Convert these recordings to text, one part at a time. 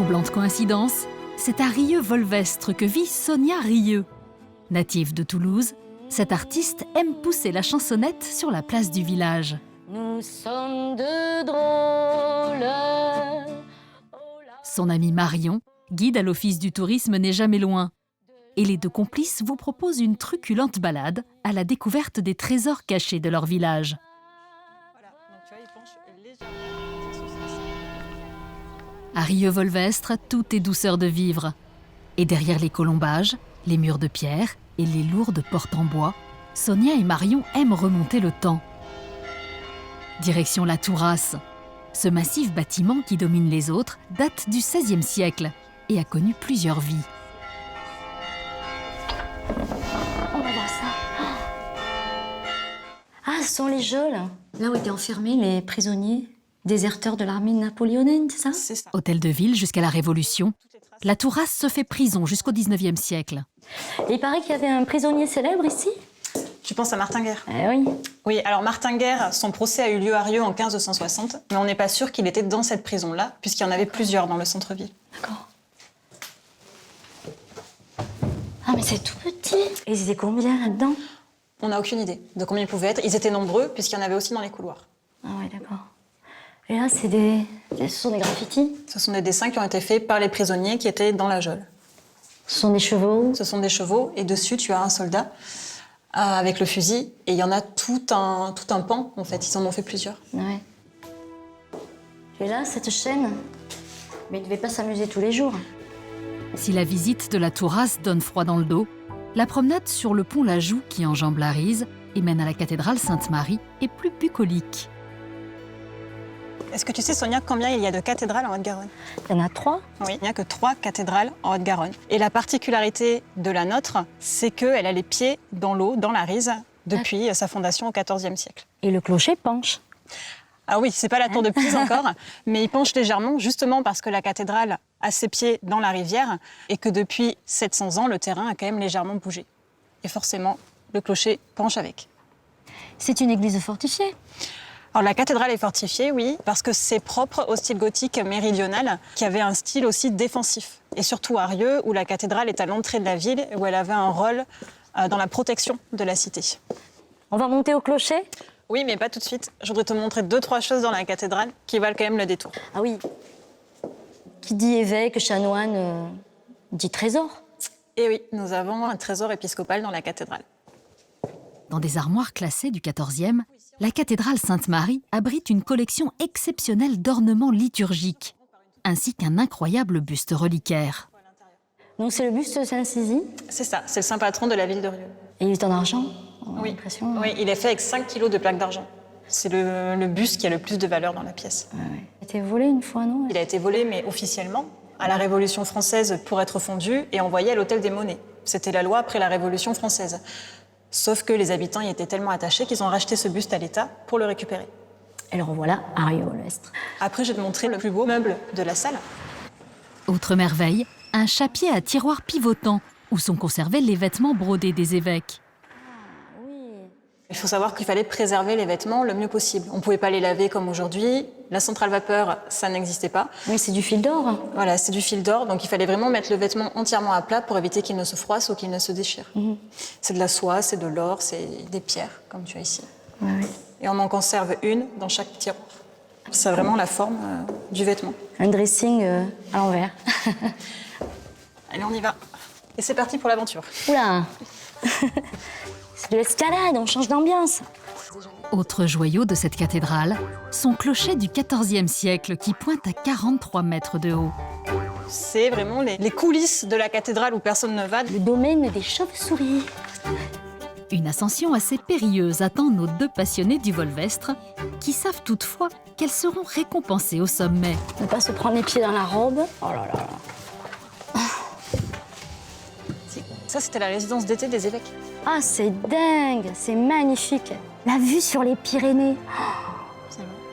Troublante coïncidence, c'est à Rieux-Volvestre que vit Sonia Rieux. Native de Toulouse, cette artiste aime pousser la chansonnette sur la place du village. Nous sommes deux drôles. Son amie Marion, guide à l'office du tourisme, n'est jamais loin. Et les deux complices vous proposent une truculente balade à la découverte des trésors cachés de leur village. À Rieux-Volvestre, tout est douceur de vivre. Et derrière les colombages, les murs de pierre et les lourdes portes en bois, Sonia et Marion aiment remonter le temps. Direction la Tourasse. Ce massif bâtiment qui domine les autres date du XVIe siècle et a connu plusieurs vies. On va voir ça. Ah, ce sont les geôles. Là où étaient enfermés les prisonniers déserteurs de l'armée napoléonienne, c'est ça? C'est ça. Hôtel de ville jusqu'à la Révolution, la Tourasse se fait prison jusqu'au XIXe siècle. Et il paraît qu'il y avait un prisonnier célèbre ici. Tu penses à Martin Guerre? Oui. Oui, alors Martin Guerre, son procès a eu lieu à Rieux en 1560, mais on n'est pas sûr qu'il était dans cette prison-là, puisqu'il y en avait plusieurs dans le centre-ville. D'accord. Ah, mais c'est tout petit. Et ils étaient combien là-dedans? On n'a aucune idée de combien ils pouvaient être. Ils étaient nombreux, puisqu'il y en avait aussi dans les couloirs. Ah ouais, d'accord. Et là, ce sont des graffitis. Ce sont des dessins qui ont été faits par les prisonniers qui étaient dans la geôle. Ce sont des chevaux. Ce sont des chevaux, et dessus, tu as un soldat avec le fusil, et il y en a tout un pan, en fait. Ils en ont fait plusieurs. Ouais. Et là, cette chaîne, mais il ne devait pas s'amuser tous les jours. Si la visite de la Tourasse donne froid dans le dos, la promenade sur le pont Lajoux qui enjambe la Rise et mène à la cathédrale Sainte-Marie est plus bucolique. Est-ce que tu sais, Sonia, combien il y a de cathédrales en Haute-Garonne? Il y en a 3. Oui, il n'y a que 3 cathédrales en Haute-Garonne. Et la particularité de la nôtre, c'est qu'elle a les pieds dans l'eau, dans la Rise, depuis sa fondation au XIVe siècle. Et le clocher penche. Ah oui, c'est pas la tour de Pise encore, mais il penche légèrement, justement parce que la cathédrale a ses pieds dans la rivière et que depuis 700 ans, le terrain a quand même légèrement bougé. Et forcément, le clocher penche avec. C'est une église fortifiée. Alors la cathédrale est fortifiée, oui, parce que c'est propre au style gothique méridional, qui avait un style aussi défensif. Et surtout à Rieux, où la cathédrale est à l'entrée de la ville, où elle avait un rôle dans la protection de la cité. On va monter au clocher? Oui, mais pas tout de suite. Je voudrais te montrer 2-3 choses dans la cathédrale qui valent quand même le détour. Ah oui. Qui dit évêque, chanoine, dit trésor. Et oui, nous avons un trésor épiscopal dans la cathédrale. Dans des armoires classées du XIVe, la cathédrale Sainte-Marie abrite une collection exceptionnelle d'ornements liturgiques, ainsi qu'un incroyable buste reliquaire. Donc c'est le buste de Saint-Sizy. C'est ça, c'est le saint patron de la ville de Rieux. Et il est en argent. Oui. Oui, il est fait avec 5 kilos de plaques d'argent. C'est le buste qui a le plus de valeur dans la pièce. Ouais. Il a été volé une fois, non? Il a été volé, mais officiellement, à la Révolution française pour être fondu et envoyé à l'Hôtel des Monnaies. C'était la loi après la Révolution française. Sauf que les habitants y étaient tellement attachés qu'ils ont racheté ce buste à l'État pour le récupérer. Et le revoilà à Rieux-Volvestre. Après, je vais te montrer le plus beau meuble de la salle. Autre merveille, un chappier à tiroir pivotant, où sont conservés les vêtements brodés des évêques. Il faut savoir qu'il fallait préserver les vêtements le mieux possible. On ne pouvait pas les laver comme aujourd'hui. La centrale vapeur, ça n'existait pas. Oui, c'est du fil d'or. Voilà, c'est du fil d'or. Donc il fallait vraiment mettre le vêtement entièrement à plat pour éviter qu'il ne se froisse ou qu'il ne se déchire. C'est de la soie, c'est de l'or, c'est des pierres, comme tu as ici. Oui. Et on en conserve une dans chaque tiroir. C'est vraiment la forme du vêtement. Un dressing à l'envers. Allez, on y va. Et c'est parti pour l'aventure. Oula. C'est de l'escalade, on change d'ambiance. Autre joyau de cette cathédrale, son clocher du XIVe siècle qui pointe à 43 mètres de haut. C'est vraiment les coulisses de la cathédrale où personne ne va. Le domaine des chauves-souris. Une ascension assez périlleuse attend nos deux passionnés du Volvestre, qui savent toutefois qu'elles seront récompensées au sommet. Ne pas se prendre les pieds dans la robe. Oh là là. Ça, c'était la résidence d'été des évêques. Ah, c'est dingue, c'est magnifique. La vue sur les Pyrénées.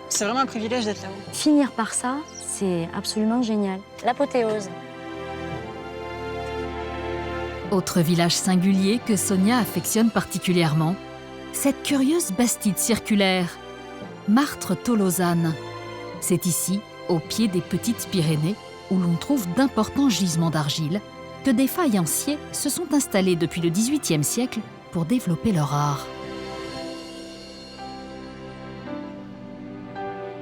C'est vraiment un privilège d'être là. Finir par ça, c'est absolument génial. L'apothéose. Autre village singulier que Sonia affectionne particulièrement, cette curieuse bastide circulaire, Martre-Tolosane. C'est ici, au pied des Petites Pyrénées, où l'on trouve d'importants gisements d'argile, que des faïenciers se sont installés depuis le XVIIIe siècle pour développer leur art.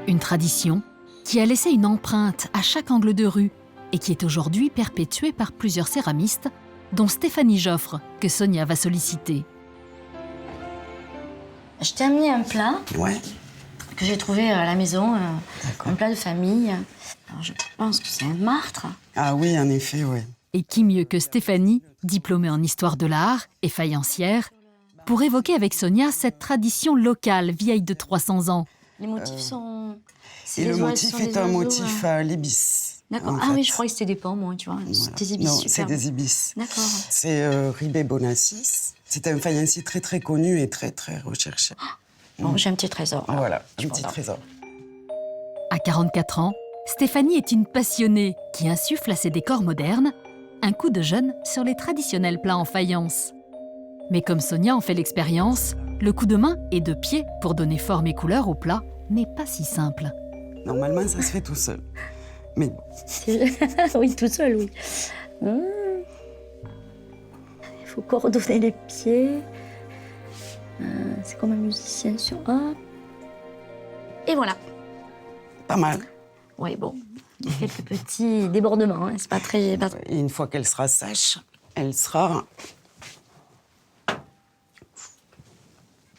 Une tradition qui a laissé une empreinte à chaque angle de rue et qui est aujourd'hui perpétuée par plusieurs céramistes, dont Stéphanie Joffre, que Sonia va solliciter. Je t'ai amené un plat Ouais. que j'ai trouvé à la maison, un plat de famille. Alors, je pense que c'est un martre. Ah oui, en effet, oui. Et qui mieux que Stéphanie, diplômée en histoire de l'art et faïencière, pour évoquer avec Sonia cette tradition locale vieille de 300 ans. Les motifs sont... Et le motif est un motif l'ibis. D'accord. Ah oui, je croyais que c'était des pommes, moi, tu vois. Voilà. C'est des ibis, Non, super. c'est des ibis. D'accord. C'est Ribé Bonassis. C'est un faïencier très très connu et très très recherché. Bon, j'ai un petit trésor. alors. Voilà, Je un prends petit ça. trésor. À 44 ans, Stéphanie est une passionnée qui insuffle à ses décors modernes un coup de jeune sur les traditionnels plats en faïence. Mais comme Sonia en fait l'expérience, le coup de main et de pied pour donner forme et couleur au plat n'est pas si simple. Normalement, ça se fait tout seul. Mais bon, Oui, tout seul, oui. Il faut coordonner les pieds. C'est comme un musicien sur un. Et voilà. pas mal. Oui, bon. Il y a quelques petits débordements. Hein. C'est pas très. Et une fois qu'elle sera sèche, elle sera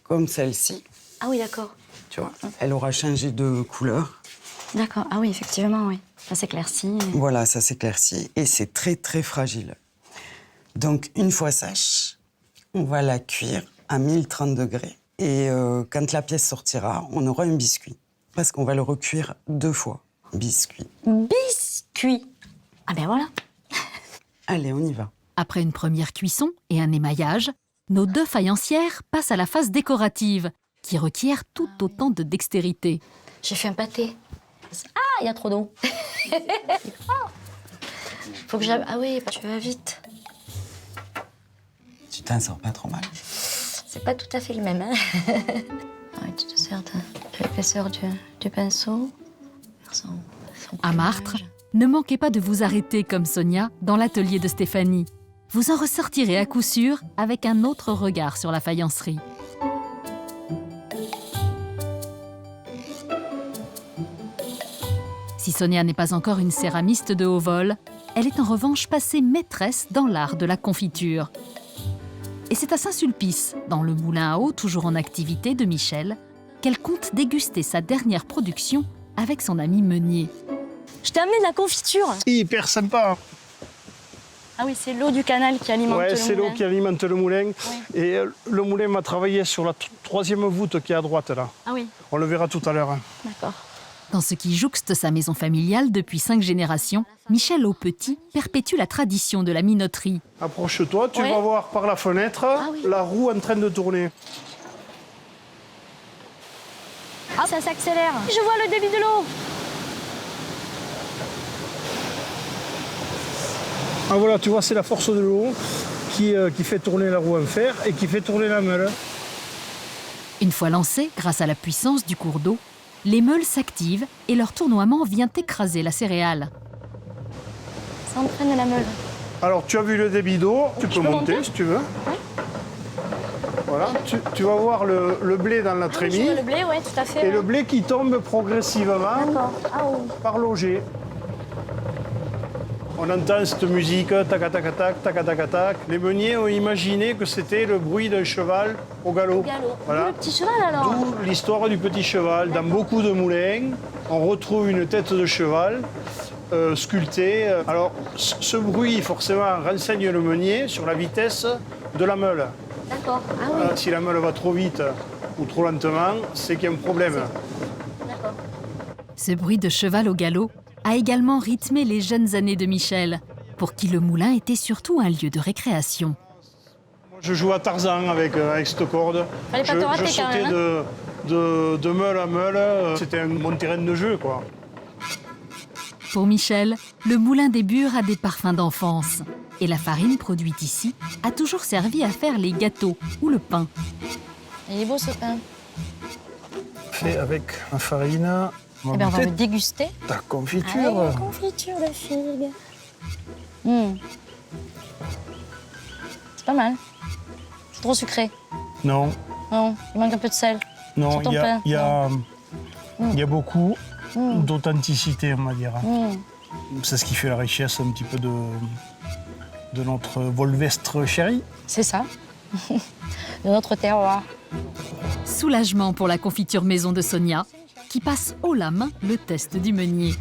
comme celle-ci. Ah oui, d'accord. Tu vois, elle aura changé de couleur. D'accord. Ah oui, effectivement, oui. Ça s'éclaircit. Voilà, ça s'éclaircit et c'est très très fragile. Donc une fois sèche, on va la cuire à 1030 degrés. Et quand la pièce sortira, on aura un biscuit. Parce qu'on va le recuire 2 fois. Biscuit. Biscuit. Ah ben voilà. Allez, on y va. Après une première cuisson et un émaillage, nos 2 faïencières passent à la phase décorative, qui requiert tout autant de dextérité. J'ai fait un pâté. Ah, il y a trop d'eau. Faut que j'aille. Ah oui, tu vas vite. Tu t'en sors pas trop mal. C'est pas tout à fait le même, hein. Ouais, tu te sers de l'épaisseur du pinceau. À Martre, ne manquez pas de vous arrêter comme Sonia dans l'atelier de Stéphanie. Vous en ressortirez à coup sûr avec un autre regard sur la faïencerie. Si Sonia n'est pas encore une céramiste de haut vol, elle est en revanche passée maîtresse dans l'art de la confiture. Et c'est à Saint-Sulpice, dans le moulin à eau toujours en activité de Michel, qu'elle compte déguster sa dernière production avec son ami meunier. Je t'ai amené de la confiture. Hyper sympa. Ah oui, c'est l'eau du canal qui alimente le moulin. Ouais, c'est l'eau qui alimente le moulin. Oui. Et le moulin m'a travaillé sur la 3e voûte qui est à droite, là. Ah oui, On le verra tout à l'heure. Hein. d'accord. Dans ce qui jouxte sa maison familiale depuis 5 générations, Michel Aupetit perpétue la tradition de la minoterie. Approche-toi, tu Ouais. vas voir par la fenêtre oui. la roue en train de tourner. Ah, ça s'accélère. Je vois le débit de l'eau. Ah voilà, tu vois, c'est la force de l'eau qui fait tourner la roue en fer et qui fait tourner la meule. Une fois lancés, grâce à la puissance du cours d'eau, les meules s'activent et leur tournoiement vient écraser la céréale. Ça entraîne la meule. Alors, tu as vu le débit d'eau, tu peux peux monter monter si tu veux. Voilà, tu vas voir le blé dans la Je trémie vois le blé, oui, tout à fait. et le blé qui tombe progressivement D'accord. Ah oui. par loger. On entend cette musique, tac tac tac, tac tac tac. Les meuniers ont imaginé que c'était le bruit d'un cheval au galop. Galop. Voilà. Le petit cheval alors. D'où l'histoire du petit cheval. Dans beaucoup de moulins, on retrouve une tête de cheval sculptée. Alors, ce bruit, forcément, renseigne le meunier sur la vitesse de la meule. D'accord. Ah oui. Si la meule va trop vite ou trop lentement, c'est qu'il y a un problème. D'accord. Ce bruit de cheval au galop a également rythmé les jeunes années de Michel, pour qui le moulin était surtout un lieu de récréation. Moi, je joue à Tarzan avec cette corde. Fallait pas te rater je quand sautais même, hein. de meule à meule. C'était mon terrain de jeu, quoi. Pour Michel, le moulin des Bures a des parfums d'enfance. Et la farine produite ici a toujours servi à faire les gâteaux ou le pain. Il est beau ce pain. Fait avec la farine Eh bien, on va le déguster. Ta confiture. Allez, confiture de figues. C'est pas mal. C'est trop sucré. Non, Non, il manque un peu de sel. non, Sur ton pain, il y a beaucoup d'authenticité, on va dire. C'est ce qui fait la richesse un petit peu de notre Volvestre chéri. C'est ça. De notre terroir. Soulagement pour la confiture maison de Sonia, qui passe haut la main le test du meunier.